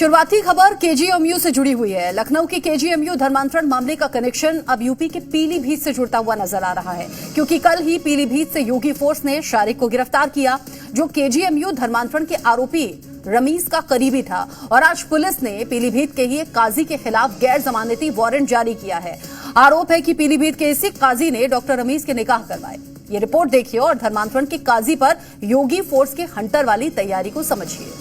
शुरुआती खबर केजीएमयू से जुड़ी हुई है। लखनऊ के केजीएमयू धर्मांतरण मामले का कनेक्शन अब यूपी के पीलीभीत से जुड़ता हुआ नजर आ रहा है, क्योंकि कल ही पीलीभीत से योगी फोर्स ने शारिक को गिरफ्तार किया, जो केजीएमयू धर्मांतरण के आरोपी रमीज का करीबी था। और आज पुलिस ने पीलीभीत के ही एक काजी के खिलाफ गैर जमानती वारंट जारी किया है। आरोप है कि पीलीभीत के इसी काजी ने डॉक्टर रमीज के निकाह करवाए। ये रिपोर्ट देखिए और धर्मांतरण के काजी पर योगी फोर्स के हंटर वाली तैयारी को समझिए।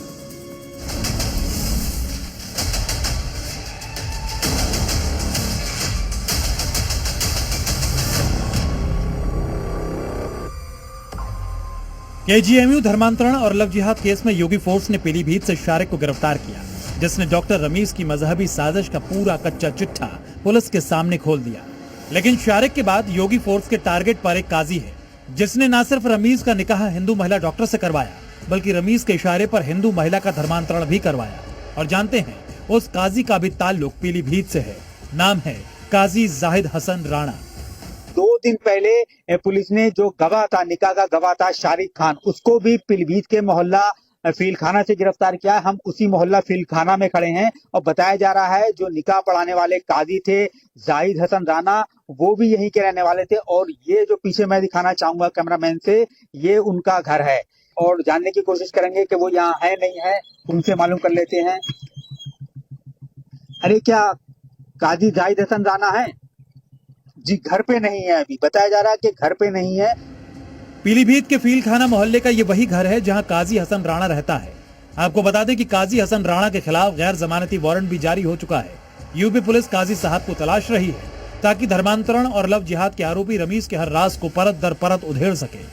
केजीएमयू धर्मांतरण और लव जिहाद केस में योगी फोर्स ने पीलीभीत से शारिक को गिरफ्तार किया, जिसने डॉक्टर रमीज की मजहबी साजिश का पूरा कच्चा चिट्ठा पुलिस के सामने खोल दिया। लेकिन शारिक के बाद योगी फोर्स के टारगेट पर एक काजी है, जिसने न सिर्फ रमीज का निकाह हिंदू महिला डॉक्टर से करवाया, बल्कि रमीज के इशारे पर हिंदू महिला का धर्मांतरण भी करवाया। और जानते हैं, उस काजी का भी ताल्लुक पीलीभीत से है। नाम है काजी जाहिद हसन राणा। 2 दिन पहले पुलिस ने जो गवाह था, निकाह का गवाह था शारिक खान, उसको भी पीलीभीत के मोहल्ला फीलखाना से गिरफ्तार किया। हम उसी मोहल्ला फीलखाना में खड़े हैं और बताया जा रहा है जो निकाह पढ़ाने वाले काजी थे जाहिद हसन राणा, वो भी यहीं के रहने वाले थे। और ये जो पीछे मैं दिखाना चाहूंगा कैमरामैन से, ये उनका घर है और जानने की कोशिश करेंगे कि वो यहाँ है नहीं है, उनसे मालूम कर लेते हैं। अरे क्या काजी जाहिद हसन राणा है? जी घर पे नहीं है, अभी बताया जा रहा है कि घर पे नहीं है। पीलीभीत के फीलखाना मोहल्ले का ये वही घर है जहां काजी हसन राणा रहता है। आपको बता दें कि काजी हसन राणा के खिलाफ गैर जमानती वारंट भी जारी हो चुका है। यूपी पुलिस काजी साहब को तलाश रही है, ताकि धर्मांतरण और लव जिहाद के आरोपी रमीज के हर राज को परत दर परत उधेड़ सके।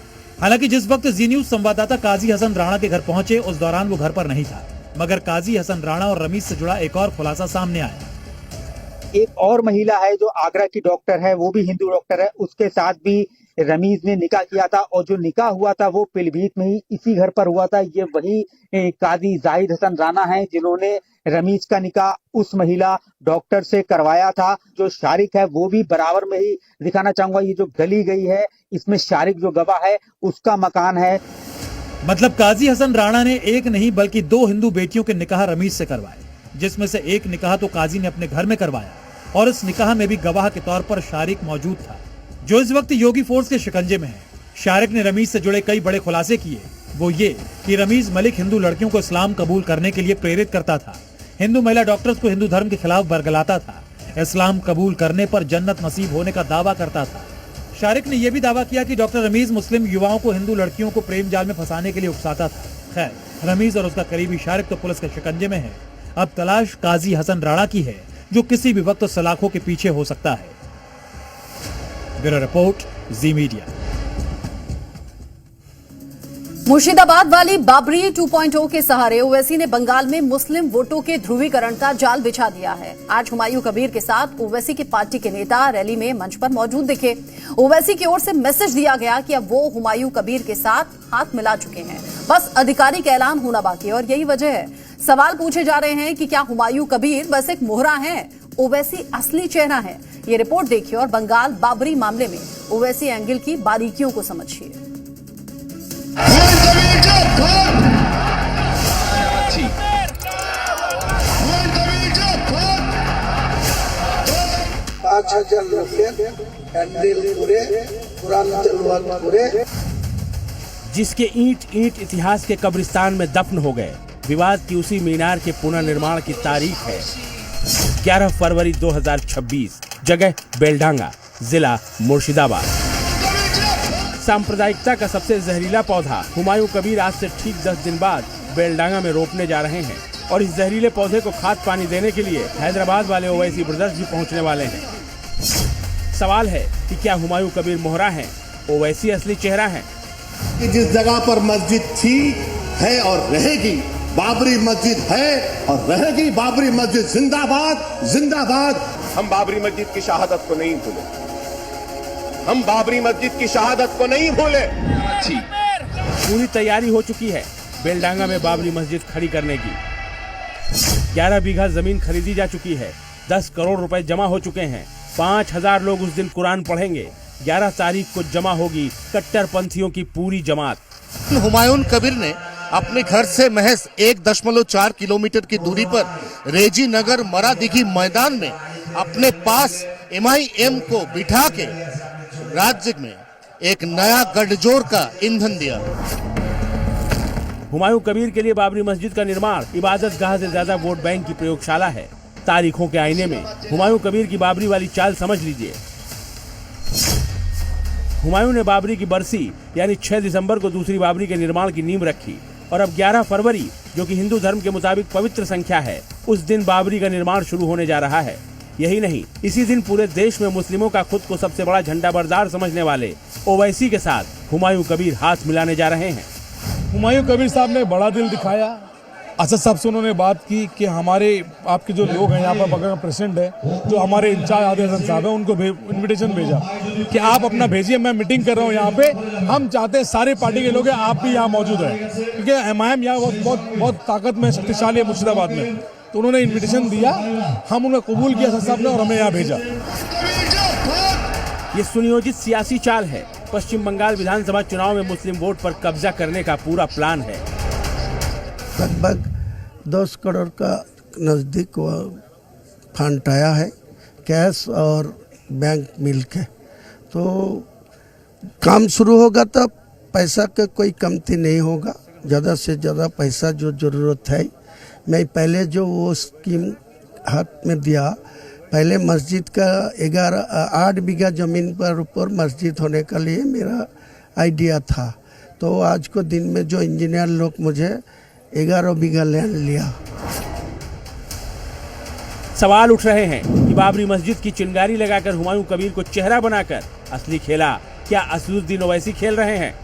हालांकि जिस वक्त जी न्यूज संवाददाता काजी हसन राणा के घर पहुंचे, उस दौरान वो घर पर नहीं था, मगर काजी हसन राणा और रमीज से जुड़ा एक और खुलासा सामने आया। एक और महिला है जो आगरा की डॉक्टर है, वो भी हिंदू डॉक्टर है, उसके साथ भी रमीज ने निकाह किया था और जो निकाह हुआ था वो पीलीभीत में ही इसी घर पर हुआ था। ये वही काजी जाहिद हसन राणा हैं जिन्होंने रमीज का निकाह उस महिला डॉक्टर से करवाया था। जो शारिक है वो भी बराबर में ही दिखाना चाहूंगा, ये जो गली गई है इसमें शारिक जो गवाह है उसका मकान है। मतलब काजी हसन राणा ने एक नहीं बल्कि 2 हिंदू बेटियों के निकाह रमीज से करवाए, जिसमें से एक निकाह तो काजी ने अपने घर में करवाया और इस निकाह में भी गवाह के तौर पर शारिक मौजूद था, जो इस वक्त योगी फोर्स के शिकंजे में है। शारिक ने रमीज से जुड़े कई बड़े खुलासे किए। वो ये कि रमीज मलिक हिंदू लड़कियों को इस्लाम कबूल करने के लिए प्रेरित करता था, हिंदू महिला डॉक्टर्स को हिंदू धर्म के खिलाफ बरगलाता था, इस्लाम कबूल करने पर जन्नत नसीब होने का दावा करता था। शारिक ने यह भी दावा किया कि डॉक्टर रमीज मुस्लिम युवाओं को हिंदू लड़कियों को प्रेम जाल में फंसाने के लिए उकसाता था। खैर, रमीज और उसका करीबी शारिक तो पुलिस के शिकंजे में है। अब तलाश काजी हसन राणा की है, जो किसी भी वक्त सलाखों के पीछे हो सकता है। ब्यूरो रिपोर्ट, जी मीडिया। मुर्शिदाबाद वाली बाबरी 2.0 के सहारे ओवैसी ने बंगाल में मुस्लिम वोटों के ध्रुवीकरण का जाल बिछा दिया है। आज हुमायूं कबीर के साथ ओवैसी की पार्टी के नेता रैली में मंच पर मौजूद दिखे। ओवैसी की ओर से मैसेज दिया गया कि अब वो हुमायूं कबीर के साथ हाथ मिला चुके हैं, बस आधिकारिक ऐलान होना बाकी है। और यही वजह है, सवाल पूछे जा रहे हैं कि क्या हुमायूं कबीर बस एक मोहरा है, ओवैसी असली चेहरा है। ये रिपोर्ट देखिए और बंगाल बाबरी मामले में ओवैसी एंगल की बारीकियों को समझिए। 5,000 লোকের প্যান্ডেল করে কোরআন তেলাওয়াত করে जिसके ईंट ईंट इतिहास के कब्रिस्तान में दफन हो गए। विवाद की उसी मीनार के पुनर्निर्माण की तारीख है 11 फरवरी 2026, जगह बेलडांगा, जिला मुर्शिदाबाद। सांप्रदायिकता का सबसे जहरीला पौधा हुमायूं कबीर आज से ठीक 10 दिन बाद बेलडांगा में रोपने जा रहे हैं और इस जहरीले पौधे को खाद पानी देने के लिए हैदराबाद वाले ओवैसी ब्रदर्स भी पहुंचने वाले हैं। सवाल है कि क्या हुमायूं कबीर मोहरा हैं, ओवैसी असली चेहरा है? जिस जगह पर मस्जिद थी, है और रहेगी, बाबरी मस्जिद है और रहेगी। बाबरी मस्जिद जिंदाबाद, जिंदाबाद। हम बाबरी मस्जिद की शहादत को नहीं भूले, हम बाबरी मस्जिद की शहादत को नहीं भूले। पूरी तैयारी हो चुकी है बेलडांगा में बाबरी मस्जिद खड़ी करने की। 11 बीघा जमीन खरीदी जा चुकी है, 10 करोड़ रुपए जमा हो चुके हैं। 5,000 लोग उस दिन कुरान पढ़ेंगे। 11 तारीख को जमा होगी कट्टरपंथियों की पूरी जमात। हुमायूं कबीर ने अपने घर से महज 1.4 किलोमीटर की दूरी पर रेजी नगर मरादिघी मैदान में अपने पास MIM को बिठा के राज्य में एक नया गठजोड़ का ईंधन दिया। हुमायूं कबीर के लिए बाबरी मस्जिद का निर्माण इबादत गाह से ज्यादा वोट बैंक की प्रयोगशाला है। तारीखों के आईने में हुमायूं कबीर की बाबरी वाली चाल समझ लीजिए। हुमायूं ने बाबरी की बरसी यानी 6 दिसंबर को दूसरी बाबरी के निर्माण की नींव रखी और अब 11 फरवरी जो कि हिंदू धर्म के मुताबिक पवित्र संख्या है, उस दिन बाबरी का निर्माण शुरू होने जा रहा है। यही नहीं, इसी दिन पूरे देश में मुस्लिमों का खुद को सबसे बड़ा झंडा बरदार समझने वाले ओवैसी के साथ हुमायूं कबीर हाथ मिलाने जा रहे हैं। हुमायूं कबीर साहब ने बड़ा दिल दिखाया। असद साहब से उन्होंने बात की कि हमारे आपके जो लोग हैं यहाँ पर बगल में प्रेसिडेंट है, जो हमारे इंचार्ज आदिल हसन साहब है, उनको इनविटेशन भेजा कि आप अपना भेजिए, मैं मीटिंग कर रहा हूँ यहाँ पे। हम चाहते हैं सारे पार्टी के लोग हैं, आप भी यहाँ मौजूद हैं, क्योंकि MIM यहाँ बहुत ताकत में शक्तिशाली है मुर्शिदाबाद में। तो उन्होंने इन्विटेशन दिया, हम उन्हें कबूल किया असद साहब ने और हमें यहाँ भेजा। ये सुनियोजित सियासी चाल है। पश्चिम बंगाल विधानसभा चुनाव में मुस्लिम वोट पर कब्जा करने का पूरा प्लान है। लगभग 10 करोड़ का नज़दीक फंड आया है, कैश और बैंक मिल के। तो काम शुरू होगा तो पैसा का कोई कमती नहीं होगा, ज़्यादा से ज़्यादा पैसा जो ज़रूरत है। मैं पहले जो वो स्कीम हाथ में दिया, पहले मस्जिद का 8 बीघा ज़मीन पर ऊपर मस्जिद होने के लिए मेरा आइडिया था। तो आज को दिन में जो इंजीनियर लोग मुझे 11 बीघा लैंड लिया। सवाल उठ रहे हैं कि बाबरी मस्जिद की चिंगारी लगाकर हुमायूं कबीर को चेहरा बनाकर असली खेला क्या असदुद्दीन ओवैसी खेल रहे हैं?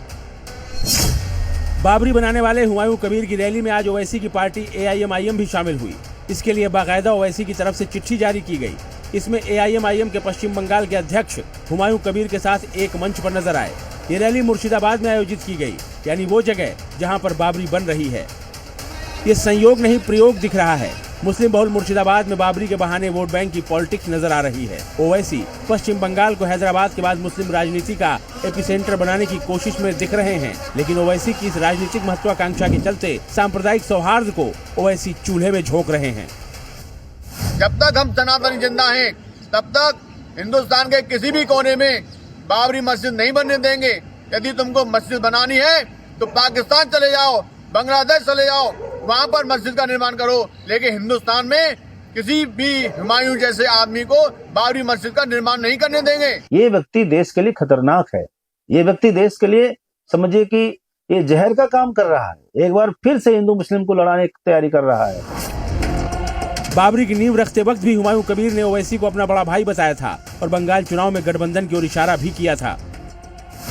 बाबरी बनाने वाले हुमायूं कबीर की रैली में आज ओवैसी की पार्टी AIMIM भी शामिल हुई। इसके लिए बाकायदा ओवैसी की तरफ से चिट्ठी जारी की गई। इसमें AIMIM के पश्चिम बंगाल के अध्यक्ष हुमायूं कबीर के साथ एक मंच पर नजर आए। ये रैली मुर्शिदाबाद में आयोजित की गई, यानी वो जगह जहां पर बाबरी बन रही है। ये संयोग नहीं, प्रयोग दिख रहा है। मुस्लिम बहुल मुर्शिदाबाद में बाबरी के बहाने वोट बैंक की पॉलिटिक्स नजर आ रही है। ओवैसी पश्चिम बंगाल को हैदराबाद के बाद मुस्लिम राजनीति का एपिसेंटर बनाने की कोशिश में दिख रहे हैं, लेकिन ओवैसी की इस राजनीतिक महत्वाकांक्षा के चलते सांप्रदायिक सौहार्द को ओवैसी चूल्हे में झोंक रहे हैं। जब तक हम सनातनी जिंदा हैं, तब तक हिंदुस्तान के किसी भी कोने में बाबरी मस्जिद नहीं बनने देंगे। यदि तुमको मस्जिद बनानी है तो पाकिस्तान चले जाओ, बांग्लादेश चले जाओ, वहाँ पर मस्जिद का निर्माण करो, लेकिन हिंदुस्तान में किसी भी हुमायूं जैसे आदमी को बाबरी मस्जिद का निर्माण नहीं करने देंगे। ये व्यक्ति देश के लिए खतरनाक है। ये व्यक्ति देश के लिए समझिए कि ये जहर का काम कर रहा है। एक बार फिर से हिंदू मुस्लिम को लड़ाने की तैयारी कर रहा है। बाबरी की नींव रखते वक्त भी हुमायूं कबीर ने ओवैसी को अपना बड़ा भाई बताया था और बंगाल चुनाव में गठबंधन की ओर इशारा भी किया था।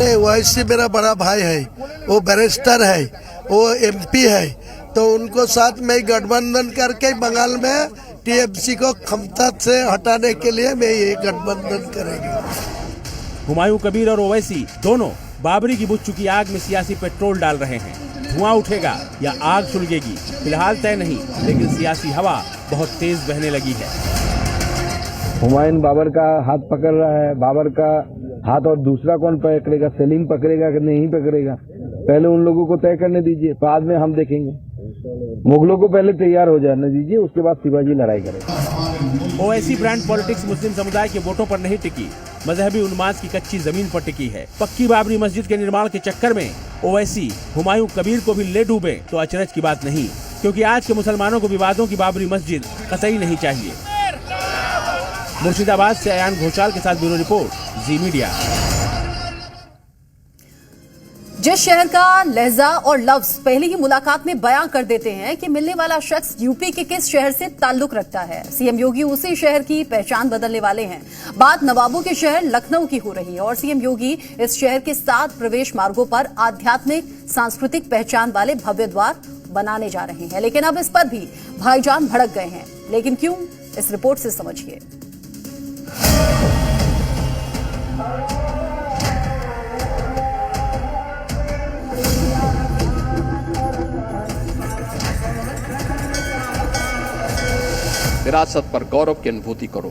ओवैसी मेरा बड़ा भाई है, वो बैरिस्टर है, वो MP है, तो उनको साथ में गठबंधन करके बंगाल में TMC को क्षमता से हटाने के लिए मैं ये गठबंधन करेंगे। हुमायूं कबीर और ओवैसी दोनों बाबरी की बुझ चुकी आग में सियासी पेट्रोल डाल रहे हैं। धुआं उठेगा या आग सुलगेगी फिलहाल तय नहीं, लेकिन सियासी हवा बहुत तेज बहने लगी है। हुमायूं बाबर का हाथ पकड़ रहा है, बाबर का हाथ और दूसरा कौन पकड़ेगा? सलीम पकड़ेगा कि नहीं पकड़ेगा? पहले उन लोगों को तय करने दीजिए, बाद में हम देखेंगे। मुगलों को पहले तैयार हो जाने दीजिए, उसके बाद शिवाजी लड़ाई करेगा। ओवैसी ब्रांड पॉलिटिक्स मुस्लिम समुदाय के वोटों पर नहीं टिकी, मजहबी उन्माद की कच्ची जमीन पर टिकी है। पक्की बाबरी मस्जिद के निर्माण के चक्कर में ओवैसी हुमायूं कबीर को भी ले डूबे तो अचरज की बात नहीं, क्योंकि आज के मुसलमानों को विवादों की बाबरी मस्जिद कतई नहीं चाहिए। मुर्शिदाबाद से अयान घोषाल के साथ ब्यूरो रिपोर्ट, जी मीडिया। जिस शहर का लहजा और लफ्ज पहली ही मुलाकात में बयां कर देते हैं कि मिलने वाला शख्स यूपी के किस शहर से ताल्लुक रखता है, सीएम योगी उसी शहर की पहचान बदलने वाले हैं। बात नवाबों के शहर लखनऊ की हो रही है और सीएम योगी इस शहर के 7 प्रवेश मार्गों पर आध्यात्मिक सांस्कृतिक पहचान वाले भव्य द्वार बनाने जा रहे हैं। लेकिन अब इस पर भी भाईजान भड़क गए हैं। लेकिन क्यों, इस रिपोर्ट से समझिए। विरासत पर गौरव की अनुभूति करो।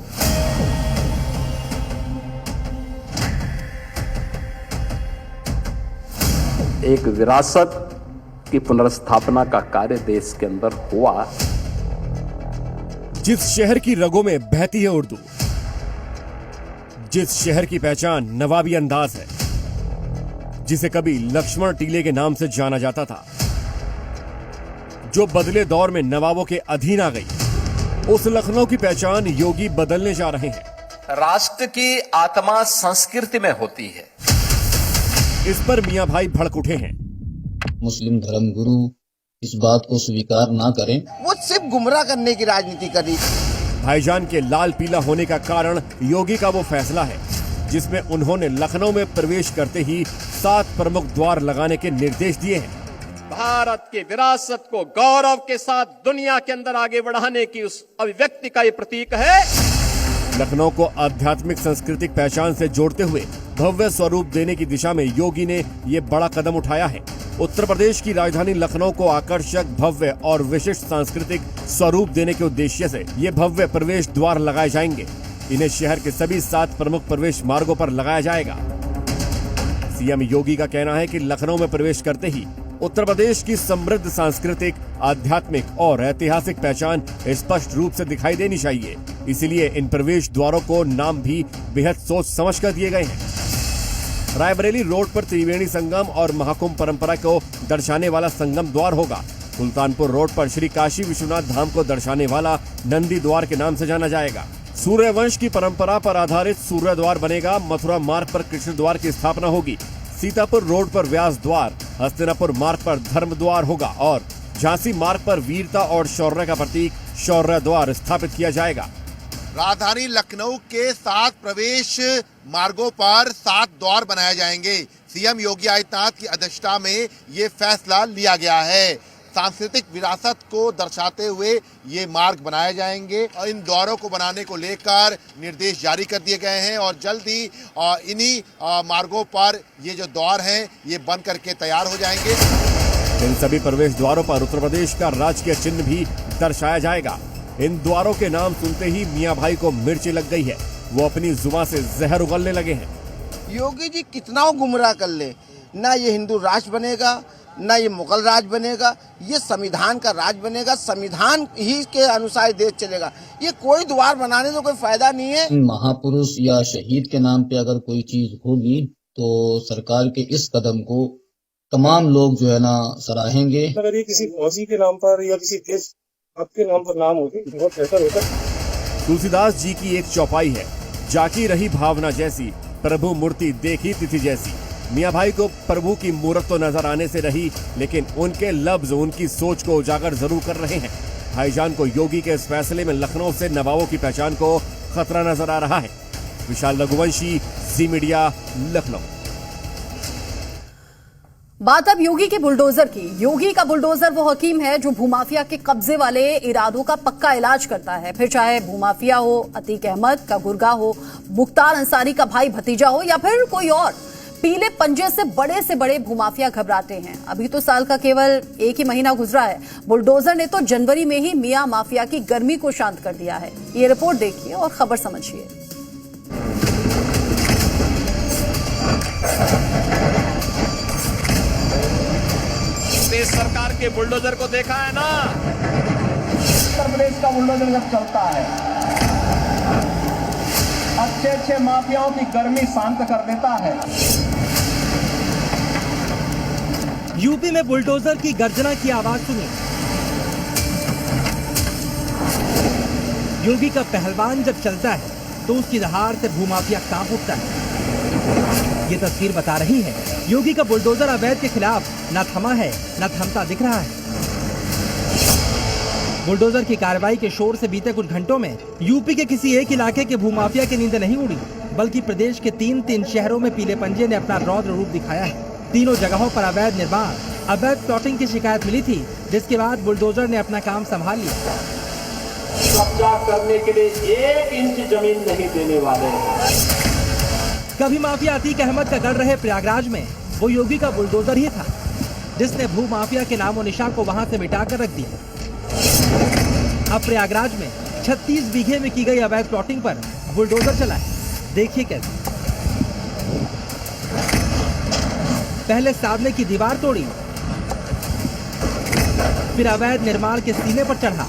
एक विरासत इसकी पुनर्स्थापना का कार्य देश के अंदर हुआ। जिस शहर की रगों में बहती है उर्दू, जिस शहर की पहचान नवाबी अंदाज है, जिसे कभी लक्ष्मण टीले के नाम से जाना जाता था, जो बदले दौर में नवाबों के अधीन आ गई, उस लखनऊ की पहचान योगी बदलने जा रहे हैं। राष्ट्र की आत्मा संस्कृति में होती है। इस पर मियां भाई भड़क उठे हैं। मुस्लिम धर्मगुरु इस बात को स्वीकार ना करें, वो सिर्फ गुमराह करने की राजनीति कर रही। भाईजान के लाल पीला होने का कारण योगी का वो फैसला है जिसमें उन्होंने लखनऊ में प्रवेश करते ही 7 प्रमुख द्वार लगाने के निर्देश दिए हैं। भारत की विरासत को गौरव के साथ दुनिया के अंदर आगे बढ़ाने की उस अभिव्यक्ति का ये प्रतीक है। लखनऊ को आध्यात्मिक सांस्कृतिक पहचान से जोड़ते हुए भव्य स्वरूप देने की दिशा में योगी ने ये बड़ा कदम उठाया है। उत्तर प्रदेश की राजधानी लखनऊ को आकर्षक, भव्य और विशिष्ट सांस्कृतिक स्वरूप देने के उद्देश्य से ये भव्य प्रवेश द्वार लगाए जाएंगे। इन्हें शहर के सभी 7 प्रमुख प्रवेश मार्गों पर लगाया जाएगा। सीएम योगी का कहना है कि लखनऊ में प्रवेश करते ही उत्तर प्रदेश की समृद्ध सांस्कृतिक, आध्यात्मिक और ऐतिहासिक पहचान स्पष्ट रूप से दिखाई देनी चाहिए। इसलिए इन प्रवेश द्वारों को नाम भी बेहद सोच समझ कर दिए गए हैं। रायबरेली रोड पर त्रिवेणी संगम और महाकुंभ परंपरा को दर्शाने वाला संगम द्वार होगा। सुल्तानपुर रोड पर श्री काशी विश्वनाथ धाम को दर्शाने वाला नंदी द्वार के नाम से जाना जाएगा। सूर्यवंश की परंपरा पर आधारित सूर्य द्वार बनेगा। मथुरा मार्ग पर कृष्ण द्वार की स्थापना होगी। सीतापुर रोड पर व्यास द्वार, हस्तिनापुर मार्ग पर धर्म द्वार होगा और झांसी मार्ग पर वीरता और शौर्य का प्रतीक शौर्य द्वार स्थापित किया जाएगा। राजधानी लखनऊ के 7 प्रवेश मार्गों पर 7 द्वार बनाए जाएंगे। सीएम योगी आदित्यनाथ की अध्यक्षता में ये फैसला लिया गया है। सांस्कृतिक विरासत को दर्शाते हुए ये मार्ग बनाए जाएंगे और इन द्वारों को बनाने को लेकर निर्देश जारी कर दिए गए हैं और जल्द ही इन्हीं मार्गों पर ये जो द्वार हैं ये बन करके तैयार हो जाएंगे। इन सभी प्रवेश द्वारों पर उत्तर प्रदेश का राजकीय चिन्ह भी दर्शाया जाएगा। इन द्वारों के नाम सुनते ही मियां भाई को मिर्ची लग गई है। वो अपनी जुबान से जहर उगलने लगे हैं। योगी जी कितना गुमराह कर ले, ना ये हिंदू राष्ट्र बनेगा, ना ये मुगल राज बनेगा, ये संविधान का राज बनेगा। संविधान ही के अनुसार देश चलेगा। ये कोई द्वार बनाने से कोई फायदा नहीं है। महापुरुष या शहीद के नाम पे अगर कोई चीज होगी तो सरकार के इस कदम को तमाम लोग जो है ना सराहेंगे। अगर ये किसी फौजी के नाम पर या किसी देश आपके नाम पर नाम होगी बहुत बेहतर होगा। तुलसीदास जी की एक चौपाई है, जाकी रही भावना जैसी, प्रभु मूर्ति देखी तिथि जैसी। मियां भाई को प्रभु की मूर्त तो नजर आने से रही, लेकिन उनके लफ्ज उनकी सोच को उजागर जरूर कर रहे हैं। भाईजान को योगी के इस फैसले में लखनऊ से नवाबों की पहचान को खतरा नजर आ रहा है। विशाल रघुवंशी, जी मीडिया, लखनऊ। बात अब योगी के बुलडोजर की। योगी का बुलडोजर वो हकीम है जो भूमाफिया के कब्जे वाले इरादों का पक्का इलाज करता है। फिर चाहे भूमाफिया हो, अतीक अहमद का गुर्गा हो, मुख्तार अंसारी का भाई भतीजा हो या फिर कोई और। पीले पंजे से बड़े भूमाफिया घबराते हैं। अभी तो साल का केवल 1 ही महीना गुजरा है। बुलडोजर ने तो जनवरी में ही मियां माफिया की गर्मी को शांत कर दिया है। ये रिपोर्ट देखिए और खबर समझिए। देश सरकार के बुलडोजर को देखा है ना। उत्तर प्रदेश का बुलडोजर जब चलता है अच्छे माफियाओं की गर्मी शांत कर देता है। यूपी में बुलडोजर की गर्जना की आवाज सुनी। योगी का पहलवान जब चलता है तो उसकी दहाड़ से भूमाफिया कांप उठता है। ये तस्वीर बता रही है योगी का बुलडोजर अवैध के खिलाफ न थमा है न थमता दिख रहा है। बुलडोजर की कार्रवाई के शोर से बीते कुछ घंटों में यूपी के किसी एक इलाके के भूमाफिया की नींद नहीं उड़ी, बल्कि प्रदेश के 3 शहरों में पीले पंजे ने अपना रौद्र रूप दिखाया है। तीनों जगहों पर अवैध निर्माण, अवैध प्लॉटिंग की शिकायत मिली थी, जिसके बाद बुलडोजर ने अपना काम संभाल लिया। कब्जा करने के लिए 1 इंच जमीन नहीं देने वाले हैं। कभी माफिया अतीक अहमद का गढ़ रहे प्रयागराज में वो योगी का बुलडोजर ही था, जिसने भू माफिया के नामो निशान को वहां से मिटाकर रख दिया। अब प्रयागराज में 36 बीघे में की गई अवैध प्लॉटिंग पर बुलडोजर चला है। देखिए कैसे। पहले सामने की दीवार तोड़ी, फिर अवैध निर्माण के सीने पर चढ़ा।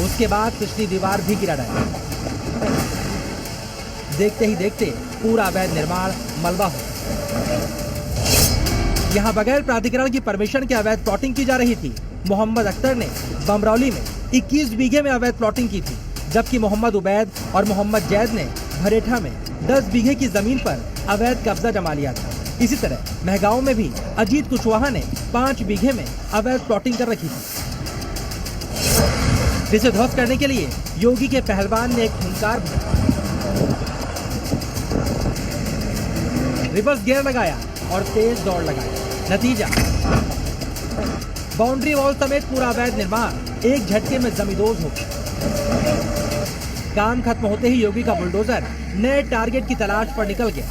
उसके बाद पिछली दीवार भी गिरा डाली। देखते ही देखते पूरा अवैध निर्माण मलबा हो गया। यहाँ बगैर प्राधिकरण की परमिशन के अवैध प्लॉटिंग की जा रही थी। मोहम्मद अख्तर ने बमरौली में 21 बीघे में अवैध प्लॉटिंग की थी, जबकि मोहम्मद उबैद और मोहम्मद जैद ने भरेठा में 10 बीघे की जमीन पर अवैध कब्जा जमा लिया था। इसी तरह महगांव में भी अजीत कुशवाहा ने 5 बीघे में अवैध प्लॉटिंग कर रखी थी, जिसे ध्वस्त करने के लिए योगी के पहलवान ने एक हुंकार रिवर्स गियर लगाया और तेज दौड़ लगाई। नतीजा, बाउंड्री वॉल समेत पूरा अवैध निर्माण एक झटके में जमींदोज हो गया। काम खत्म होते ही योगी का बुलडोजर नए टारगेट की तलाश पर निकल गया।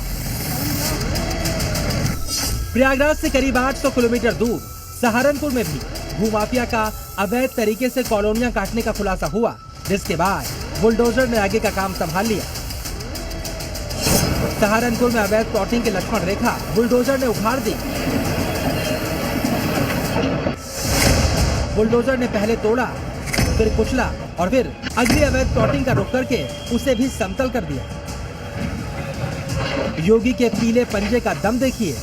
प्रयागराज से करीब 800 किलोमीटर दूर सहारनपुर में भी भूमाफिया का अवैध तरीके से कॉलोनियां काटने का खुलासा हुआ, जिसके बाद बुलडोजर ने आगे का काम संभाल लिया। सहारनपुर में अवैध प्लॉटिंग की लक्ष्मण रेखा बुलडोजर ने उखाड़ दी। बुलडोजर ने पहले तोड़ा, फिर कुचला और फिर अगली अवैध प्लॉटिंग का रुख करके उसे भी समतल कर दिया। योगी के पीले पंजे का दम देखिए,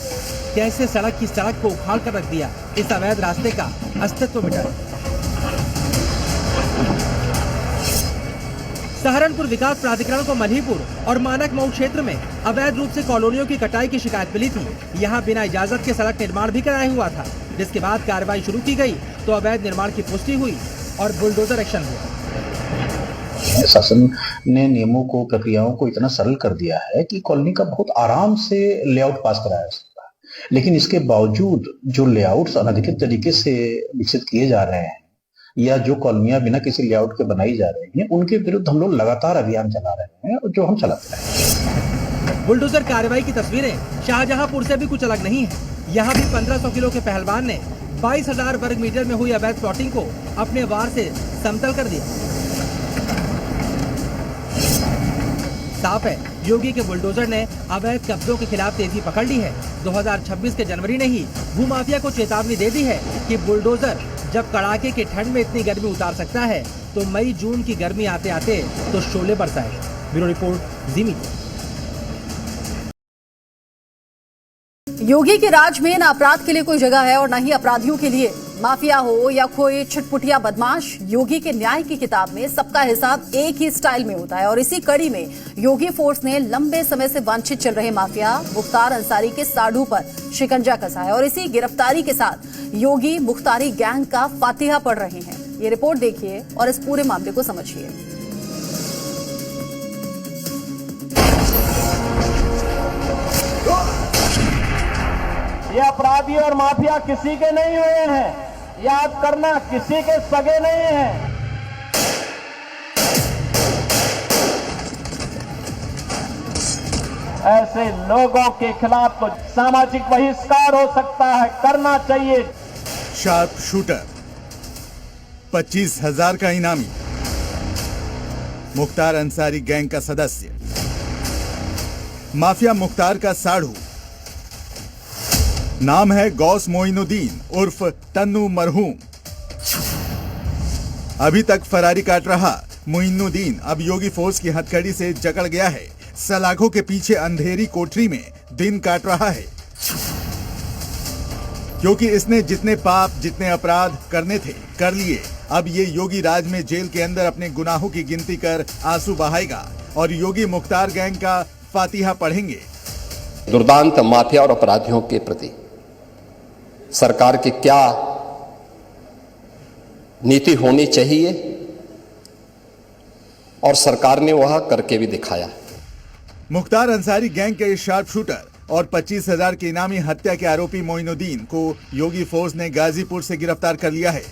कैसे सड़क की सड़क को उखाड़ कर रख दिया, इस अवैध रास्ते का अस्तित्व मिटा। सहारनपुर विकास प्राधिकरण को मल्हीपुर और मानक मऊ क्षेत्र में अवैध रूप से कॉलोनियों की कटाई की शिकायत मिली थी। यहाँ बिना इजाजत के सड़क निर्माण भी कराया हुआ था, जिसके बाद कार्रवाई शुरू की गई तो अवैध निर्माण की पुष्टि हुई और बुलडोजर एक्शन हुआ। शासन ने नियमों को, प्रक्रियाओं को इतना सरल कर दिया है कि कॉलोनी का बहुत आराम से लेआउट पास कराया सकता है, लेकिन इसके बावजूद जो लेआउट्स अनधिकृत तरीके से विकसित किए जा रहे हैं या जो कॉलोनियां बिना किसी लेआउट के बनाई जा रही हैं, उनके विरुद्ध हम लोग लगातार अभियान चला रहे हैं और जो हम चलाते हैं। बुलडोजर कार्रवाई की तस्वीरें शाहजहांपुर से भी कुछ अलग नहीं है। यहाँ भी 1500 किलो के पहलवान ने 22,000 वर्ग मीटर में हुई अवैध प्लॉटिंग को अपने वार से समतल कर दिया। साफ है, योगी के बुलडोजर ने अवैध कब्जों के खिलाफ तेजी पकड़ ली है। 2026 के जनवरी ने ही भूमाफिया को चेतावनी दे दी है कि बुलडोजर जब कड़ाके की ठंड में इतनी गर्मी उतार सकता है तो मई जून की गर्मी आते आते तो शोले बरसाएगा। ब्यूरो रिपोर्ट, जी मीडिया। योगी के राज में न अपराध के लिए कोई जगह है और न ही अपराधियों के लिए। माफिया हो या कोई छिटपुटिया बदमाश, योगी के न्याय की किताब में सबका हिसाब एक ही स्टाइल में होता है। और इसी कड़ी में योगी फोर्स ने लंबे समय से वांछित चल रहे माफिया मुख्तार अंसारी के साढ़ू पर शिकंजा कसा है और इसी गिरफ्तारी के साथ योगी मुख्तारी गैंग का फातिहा पढ़ रहे हैं। ये रिपोर्ट देखिए और इस पूरे मामले को समझिए। ये अपराधी और माफिया किसी के नहीं हुए हैं, याद करना, किसी के सगे नहीं हैं। ऐसे लोगों के खिलाफ तो सामाजिक बहिष्कार हो सकता है, करना चाहिए। शार्प शूटर 25,000 का इनामी, मुख्तार अंसारी गैंग का सदस्य, माफिया मुख्तार का साढ़ू, नाम है गौस मोइनुद्दीन उर्फ तन्नू मरहूम। अभी तक फरारी काट रहा मोइनुद्दीन अब योगी फोर्स की हथकड़ी से जकड़ गया है। सलाखों के पीछे अंधेरी कोठरी में दिन काट रहा है, क्योंकि इसने जितने पाप, जितने अपराध करने थे कर लिए। अब ये योगी राज में जेल के अंदर अपने गुनाहों की गिनती कर आंसू बहाएगा और योगी मुख्तार गैंग का फातिहा पढ़ेंगे। दुर्दांत माफिया और अपराधियों के प्रति सरकार की क्या नीति होनी चाहिए और सरकार ने वह करके भी दिखाया। मुख्तार अंसारी गैंग के शार्प शूटर और 25,000 के इनामी हत्या के आरोपी मोइनुद्दीन को योगी फोर्स ने गाजीपुर से गिरफ्तार कर लिया है।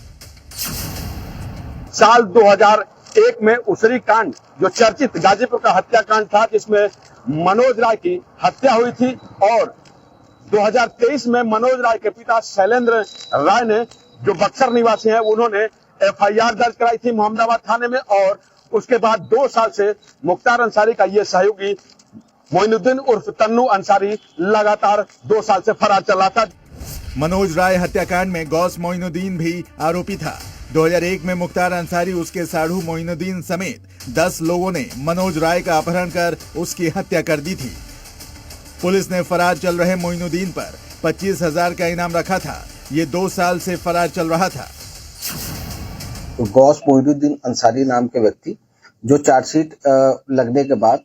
साल 2001 में उसरी कांड, जो चर्चित गाजीपुर का हत्याकांड था, जिसमें मनोज राय की हत्या हुई थी, और 2023 में मनोज राय के पिता शैलेंद्र राय ने, जो बक्सर निवासी हैं, उन्होंने FIR दर्ज कराई थी मोहम्मदाबाद थाने में। और उसके बाद 2 साल से मुख्तार अंसारी का ये सहयोगी मोइनुद्दीन उर्फ तन्नू अंसारी लगातार 2 साल से फरार चला था। मनोज राय हत्याकांड में गौस मोइनुद्दीन भी आरोपी था। 2001 में मुख्तार अंसारी, उसके साढ़ू मोइनुद्दीन समेत 10 लोगों ने मनोज राय का अपहरण कर उसकी हत्या कर दी थी। पुलिस ने फरार चल रहे मोइनुद्दीन पर 25,000 का इनाम रखा था। ये 2 साल से फरार चल रहा था। तो गौस मोइनुद्दीन अंसारी नाम के व्यक्ति जो चार्जशीट लगने के बाद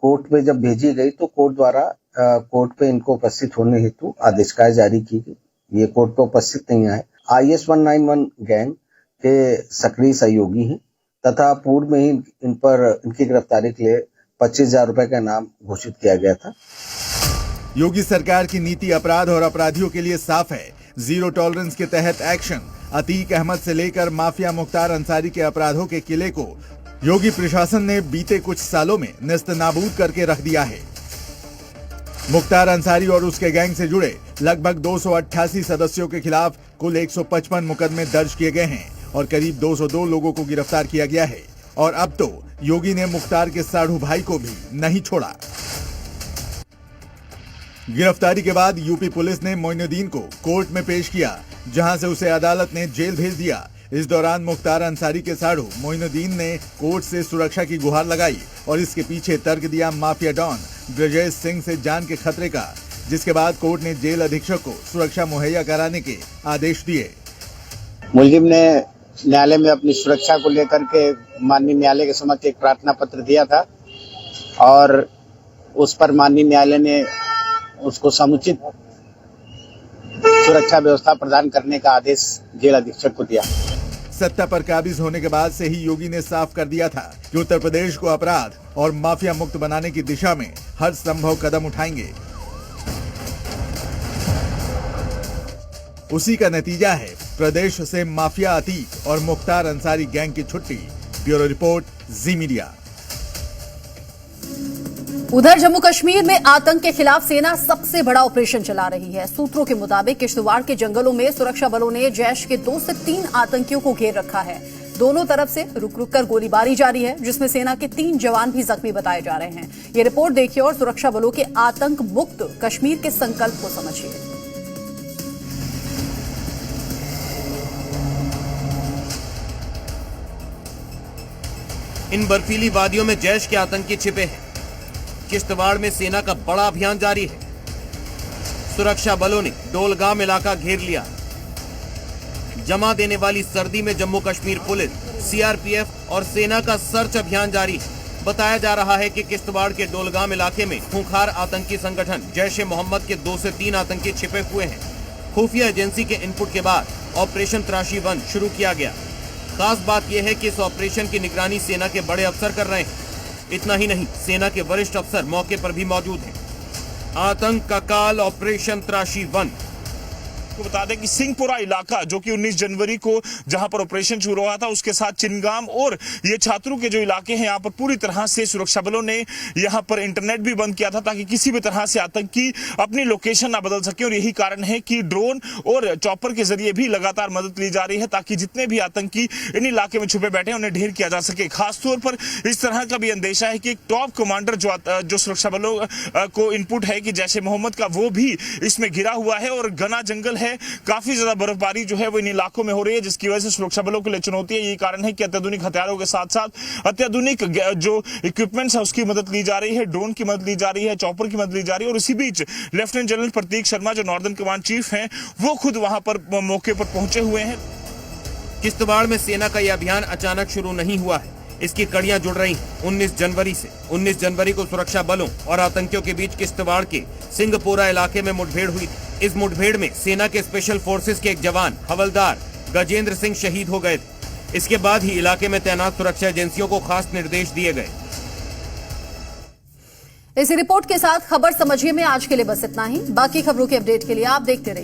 कोर्ट में जब भेजी गई तो कोर्ट द्वारा कोर्ट पे इनको उपस्थित होने हेतु आदेशिका जारी की गई। ये कोर्ट पे उपस्थित नहीं आए। IS 191 गैंग के सक्रिय सहयोगी हैं तथा पूर्व में ही इनकी गिरफ्तारी के लिए 25,000 रुपए का इनाम घोषित किया गया था। योगी सरकार की नीति अपराध और अपराधियों के लिए साफ है। जीरो टॉलरेंस के तहत एक्शन। अतीक अहमद से लेकर माफिया मुख्तार अंसारी के अपराधों के किले को योगी प्रशासन ने बीते कुछ सालों में नेस्तनाबूद करके रख दिया है। मुख्तार अंसारी और उसके गैंग से जुड़े लगभग 288 सदस्यों के खिलाफ कुल 155 मुकदमे दर्ज किए गए हैं और करीब 202 लोगों को गिरफ्तार किया गया है। और अब तो योगी ने मुख्तार के साढ़ू भाई को भी नहीं छोड़ा। गिरफ्तारी के बाद यूपी पुलिस ने मोइनुद्दीन को कोर्ट में पेश किया, जहां से उसे अदालत ने जेल भेज दिया। इस दौरान मुख्तार अंसारी के साढ़ू मोइनुद्दीन ने कोर्ट से सुरक्षा की गुहार लगाई और इसके पीछे तर्क दिया माफिया डॉन ब्रजेश सिंह से जान के खतरे का, जिसके बाद कोर्ट ने जेल अधीक्षक को सुरक्षा मुहैया कराने के आदेश दिए। मुलजिम ने न्यायालय में अपनी सुरक्षा को लेकर के माननीय न्यायालय के समक्ष एक प्रार्थना पत्र दिया था और उस पर माननीय न्यायालय ने उसको समुचित सुरक्षा व्यवस्था प्रदान करने का आदेश जेल अधीक्षक को दिया। सत्ता पर काबिज होने के बाद से ही योगी ने साफ कर दिया था कि उत्तर प्रदेश को अपराध और माफिया मुक्त बनाने की दिशा में हर संभव कदम उठाएंगे। उसी का नतीजा है प्रदेश से माफिया अतीक और मुख्तार अंसारी गैंग की छुट्टी। ब्यूरो रिपोर्ट, जी मीडिया। उधर जम्मू कश्मीर में आतंक के खिलाफ सेना सबसे बड़ा ऑपरेशन चला रही है। सूत्रों के मुताबिक किश्तवाड़ के जंगलों में सुरक्षा बलों ने जैश के 2 से 3 आतंकियों को घेर रखा है। दोनों तरफ से रुक रुक कर गोलीबारी जारी है, जिसमें सेना के 3 जवान भी जख्मी बताए जा रहे हैं। ये रिपोर्ट देखिए और सुरक्षा बलों के आतंक मुक्त कश्मीर के संकल्प को समझिए। इन बर्फीली वादियों में जैश के आतंकी छिपे हैं। किश्तवाड़ में सेना का बड़ा अभियान जारी है। सुरक्षा बलों ने डोलगाम इलाका घेर लिया। जमा देने वाली सर्दी में जम्मू कश्मीर पुलिस, सीआरपीएफ और सेना का सर्च अभियान जारी है। बताया जा रहा है कि किश्तवाड़ के डोलगाम इलाके में खूंखार आतंकी संगठन जैश-ए-मोहम्मद के 2 से 3 आतंकी छिपे हुए हैं। खुफिया एजेंसी के इनपुट के बाद ऑपरेशन त्राशी 1 शुरू किया गया। खास बात यह है कि इस ऑपरेशन की निगरानी सेना के बड़े अफसर कर रहे हैं। इतना ही नहीं, सेना के वरिष्ठ अफसर मौके पर भी मौजूद हैं। आतंक का काल, ऑपरेशन त्राशी 1। को बता दें कि सिंहपुरा इलाका जो कि 19 जनवरी को जहां पर ऑपरेशन शुरू हुआ था, उसके साथ चिनगाम और ये छात्रों के जो इलाके हैं, यहाँ पर पूरी तरह से सुरक्षा बलों ने यहाँ पर इंटरनेट भी बंद किया था ताकि किसी भी तरह से आतंकी अपनी लोकेशन ना बदल सके। और यही कारण है कि ड्रोन और चॉपर के जरिए भी लगातार मदद ली जा रही है ताकि जितने भी आतंकी इन इलाके में छुपे बैठे हैं उन्हें ढेर किया जा सके। खासतौर पर इस तरह का भी अंदेशा है कि एक टॉप कमांडर जो सुरक्षा बलों को इनपुट है कि जैश-ए-मोहम्मद का, वो भी इसमें घिरा हुआ है और घना जंगल है। काफी ज्यादा बर्फबारी जो है वो इन इलाकों में हो रही है, जिसकी वजह से सुरक्षा बलों के लिए चुनौती है। यही कारण है कि अत्याधुनिक हथियारों के साथ साथ अत्याधुनिक जो इक्विपमेंट्स है उसकी मदद ली जा रही है, ड्रोन की मदद ली जा रही है, चॉपर की मदद ली जा रही है। और इसी बीच लेफ्टिनेंट जनरल प्रतीक शर्मा जो नॉर्दर्न कमांड चीफ हैं, वो खुद वहां पर मौके पर पहुंचे हुए हैं। किश्तवाड़ में सेना का यह अभियान अचानक शुरू नहीं हुआ है, इसकी कड़ियां जुड़ रही हैं 19 जनवरी से। 19 जनवरी को सुरक्षा बलों और आतंकियों के बीच किश्तवाड़ के सिंहपुरा इलाके में मुठभेड़ हुई। इस मुठभेड़ में सेना के स्पेशल फोर्सेस के एक जवान हवलदार गजेंद्र सिंह शहीद हो गए थे। इसके बाद ही इलाके में तैनात सुरक्षा एजेंसियों को खास निर्देश दिए गए। इसी रिपोर्ट के साथ खबर समझिए में आज के लिए बस इतना ही। बाकी खबरों के अपडेट के लिए आप देखते रहिए।